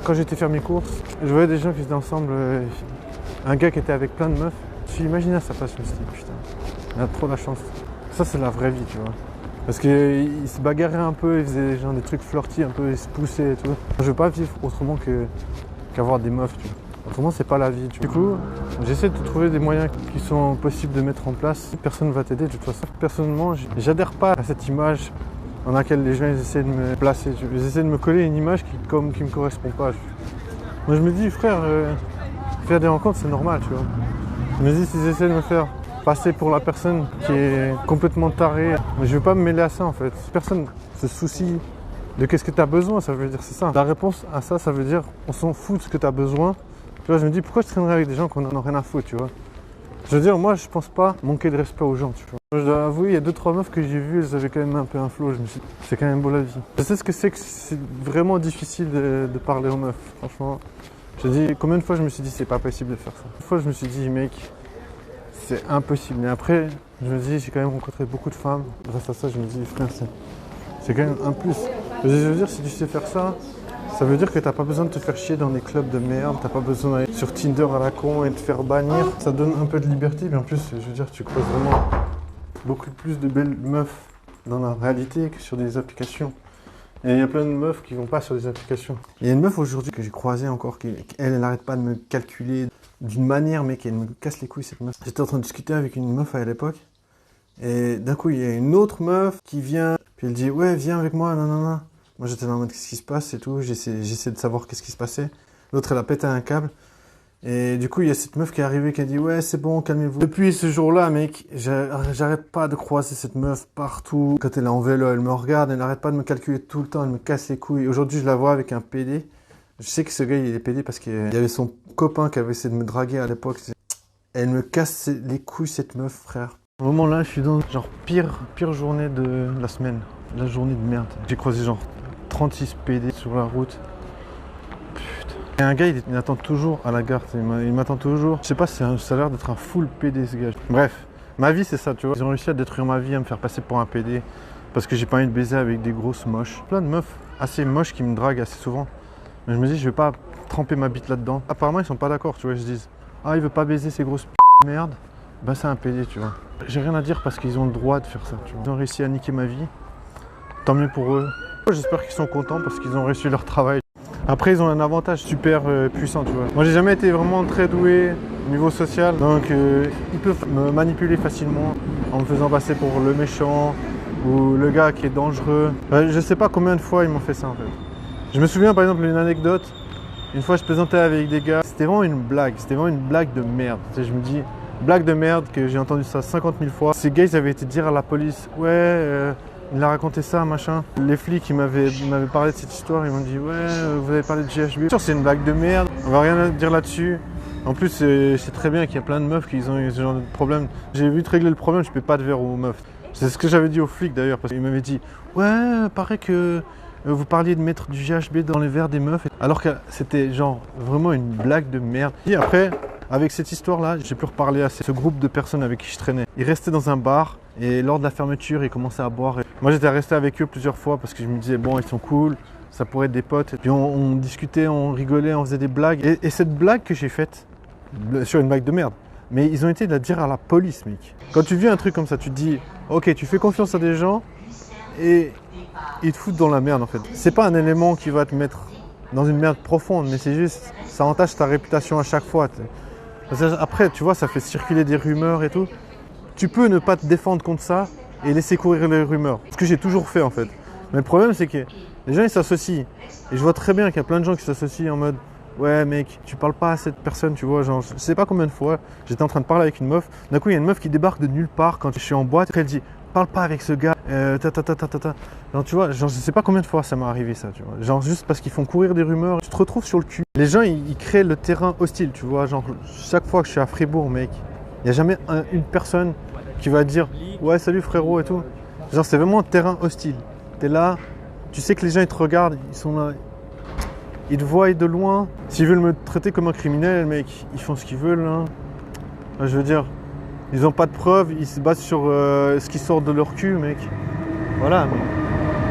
quand j'étais faire mes courses, je voyais des gens qui étaient ensemble, un gars qui était avec plein de meufs. Je me suis imaginé à sa place, je me suis dit putain, il a trop la chance. Ça c'est la vraie vie, tu vois. Parce qu'il se bagarrait un peu, il faisait genre des trucs flirty, un peu, il se poussait et tout. Je veux pas vivre autrement qu'avoir des meufs, tu vois. Autrement c'est pas la vie. Du coup, j'essaie de trouver des moyens qui sont possibles de mettre en place. Personne ne va t'aider de toute façon. Personnellement, j'adhère pas à cette image dans laquelle les gens ils essaient de me placer. Ils essaient de me coller une image qui me correspond pas. Moi je me dis frère, faire des rencontres c'est normal, tu vois. Je me dis s'ils essaient de me faire passer pour la personne qui est complètement tarée, mais je veux pas me mêler à ça en fait. Personne se soucie de qu'est-ce que tu as besoin, ça veut dire c'est ça. La réponse à ça, ça veut dire on s'en fout de ce que tu as besoin. Tu vois, je me dis pourquoi je traînerais avec des gens qu'on en a rien à foutre, tu vois. Je veux dire, moi je pense pas manquer de respect aux gens, tu vois. Je dois avouer, il y a 2-3 meufs que j'ai vues, elles avaient quand même un peu un flow. Je me suis dit, c'est quand même beau la vie. Je sais ce que c'est vraiment difficile de parler aux meufs, franchement. Je dis, combien de fois je me suis dit c'est pas possible de faire ça. Une fois je me suis dit mec, c'est impossible. Mais après, je me dis, j'ai quand même rencontré beaucoup de femmes. Grâce à ça, je me dis, frère, c'est quand même un plus. Je veux dire, si tu sais faire ça, ça veut dire que t'as pas besoin de te faire chier dans des clubs de merde. T'as pas besoin d'aller sur Tinder à la con et de te faire bannir. Ça donne un peu de liberté. Mais en plus, je veux dire, tu croises vraiment beaucoup plus de belles meufs dans la réalité que sur des applications. Et il y a plein de meufs qui vont pas sur des applications. Il y a une meuf aujourd'hui que j'ai croisée encore, elle n'arrête pas de me calculer d'une manière, mec, elle me casse les couilles cette meuf. J'étais en train de discuter avec une meuf à l'époque, et d'un coup il y a une autre meuf qui vient, puis elle dit ouais viens avec moi, non non non. Moi j'étais dans le mode qu'est-ce qui se passe et tout, j'essaie de savoir qu'est-ce qui se passait. L'autre elle a pété un câble. Et du coup, il y a cette meuf qui est arrivée qui a dit « Ouais, c'est bon, calmez-vous. » Depuis ce jour-là, mec, j'arrête pas de croiser cette meuf partout. Quand elle est en vélo, elle me regarde, elle n'arrête pas de me calculer tout le temps, elle me casse les couilles. Aujourd'hui, je la vois avec un PD. Je sais que ce gars, il est PD parce qu'il y avait son copain qui avait essayé de me draguer à l'époque. Elle me casse les couilles, cette meuf, frère. Au moment là, je suis dans genre pire journée de la semaine. La journée de merde. J'ai croisé genre 36 PD sur la route. Et un gars, il attend toujours à la gare, il m'attend toujours. Je sais pas, ça a l'air d'être un full PD ce gars. Bref, ma vie c'est ça, tu vois. Ils ont réussi à détruire ma vie, à me faire passer pour un PD. Parce que j'ai pas envie de baiser avec des grosses moches. Plein de meufs assez moches qui me draguent assez souvent. Mais je me dis, je vais pas tremper ma bite là-dedans. Apparemment, ils sont pas d'accord, tu vois. Ils se disent, ah, il veut pas baiser ces grosses merde. Ben c'est un PD, tu vois. J'ai rien à dire parce qu'ils ont le droit de faire ça, tu vois. Ils ont réussi à niquer ma vie. Tant mieux pour eux. J'espère qu'ils sont contents parce qu'ils ont réussi leur travail. Après, ils ont un avantage super puissant, tu vois. Moi, j'ai jamais été vraiment très doué au niveau social, donc ils peuvent me manipuler facilement en me faisant passer pour le méchant ou le gars qui est dangereux. Je sais pas combien de fois ils m'ont fait ça, en fait. Je me souviens, par exemple, d'une anecdote. Une fois, je plaisantais avec des gars. C'était vraiment une blague. C'était vraiment une blague de merde. Tu sais, je me dis, blague de merde, que j'ai entendu ça 50 000 fois. Ces gars, ils avaient été dire à la police, ouais... il a raconté ça, machin. Les flics, ils m'avaient parlé de cette histoire, ils m'ont dit « Ouais, vous avez parlé de GHB. » Bien sûr, c'est une blague de merde, on va rien dire là-dessus. En plus, c'est très bien qu'il y a plein de meufs qui ont eu ce genre de problème. J'ai vu te régler le problème, je paie pas de verre aux meufs. C'est ce que j'avais dit aux flics d'ailleurs, parce qu'ils m'avaient dit « Ouais, paraît que vous parliez de mettre du GHB dans les verres des meufs. » Alors que c'était genre vraiment une blague de merde. Et après, avec cette histoire-là, j'ai pu reparler à ce groupe de personnes avec qui je traînais. Ils restaient dans un bar. Et lors de la fermeture, ils commençaient à boire. Moi, j'étais resté avec eux plusieurs fois parce que je me disais, bon, ils sont cool, ça pourrait être des potes. Et puis on discutait, on rigolait, on faisait des blagues. Et cette blague que j'ai faite, sur une blague de merde, mais ils ont été de la dire à la police, mec. Quand tu vis un truc comme ça, tu te dis, ok, tu fais confiance à des gens et ils te foutent dans la merde, en fait. C'est pas un élément qui va te mettre dans une merde profonde, mais c'est juste, ça entache ta réputation à chaque fois. Parce que après, tu vois, ça fait circuler des rumeurs et tout. Tu peux ne pas te défendre contre ça et laisser courir les rumeurs. Ce que j'ai toujours fait en fait. Mais le problème c'est que les gens ils s'associent. Et je vois très bien qu'il y a plein de gens qui s'associent en mode ouais mec, tu parles pas à cette personne, tu vois. Genre, je sais pas combien de fois, j'étais en train de parler avec une meuf. D'un coup, il y a une meuf qui débarque de nulle part quand je suis en boîte. Elle dit parle pas avec ce gars. Genre, tu vois, genre, je sais pas combien de fois ça m'est arrivé ça, tu vois. Genre juste parce qu'ils font courir des rumeurs, tu te retrouves sur le cul. Les gens ils créent le terrain hostile, tu vois. Genre, chaque fois que je suis à Fribourg, mec, il n'y a jamais une personne qui va dire ouais salut frérot et tout. Genre c'est vraiment un terrain hostile. T'es là, tu sais que les gens ils te regardent, ils sont là, ils te voient de loin. S'ils veulent me traiter comme un criminel, mec, ils font ce qu'ils veulent. Hein. Je veux dire, ils ont pas de preuves, ils se basent sur ce qui sort de leur cul, mec. Voilà.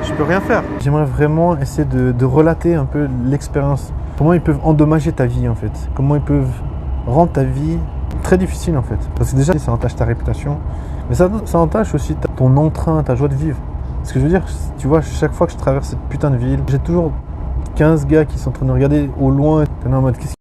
je peux rien faire. J'aimerais vraiment essayer de relater un peu l'expérience. Comment ils peuvent endommager ta vie en fait. Comment ils peuvent rendre ta vie très difficile en fait. Parce que déjà, ça entache ta réputation. Mais ça entache aussi ton entrain, ta joie de vivre. Ce que je veux dire, tu vois, chaque fois que je traverse cette putain de ville, j'ai toujours 15 gars qui sont en train de regarder au loin. T'es en mode, qu'est-ce